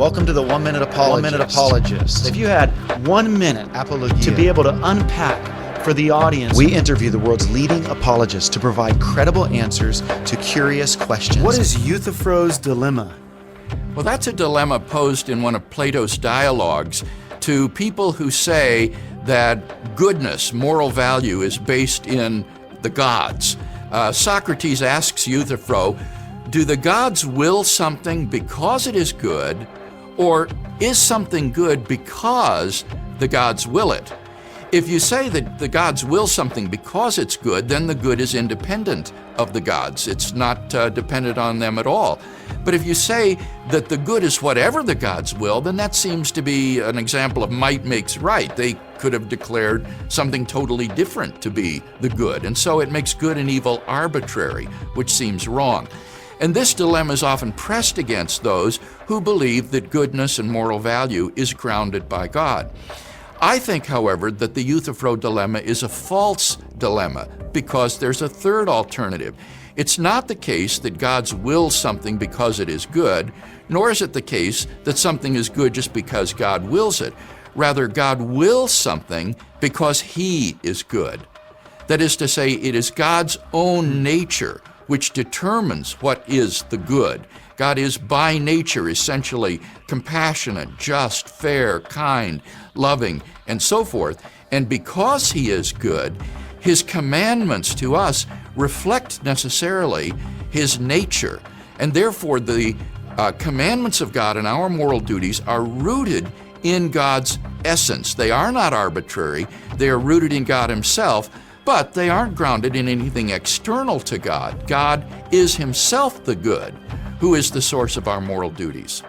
Welcome to the 1 Minute Apologist. 1 Minute Apologist. If you had 1 minute to be able to unpack for the audience, We interview the world's leading apologists to provide credible answers to curious questions. what is Euthyphro's dilemma? Well, that's a dilemma posed in one of Plato's dialogues to people who say that goodness, moral value, is based in the gods. Socrates asks Euthyphro, do the gods will something because it is good, or is something good because the gods will it? If you say that the gods will something because it's good, then the good is independent of the gods. It's not dependent on them at all. But if you say that the good is whatever the gods will, then that seems to be an example of might makes right. They could have declared something totally different to be the good. And so it makes good and evil arbitrary, which seems wrong. And this dilemma is often pressed against those who believe that goodness and moral value is grounded by God. I think, however, that the Euthyphro dilemma is a false dilemma because there's a third alternative. It's not the case that God's will something because it is good, nor is it the case that something is good just because God wills it. Rather, God wills something because He is good. That is to say, it is God's own nature which determines what is the good. God is by nature essentially compassionate, just, fair, kind, loving, and so forth. And because He is good, His commandments to us reflect necessarily His nature. And therefore the commandments of God and our moral duties are rooted in God's essence. They are not arbitrary. They are rooted in God Himself, but they aren't grounded in anything external to God. God is Himself the good, who is the source of our moral duties.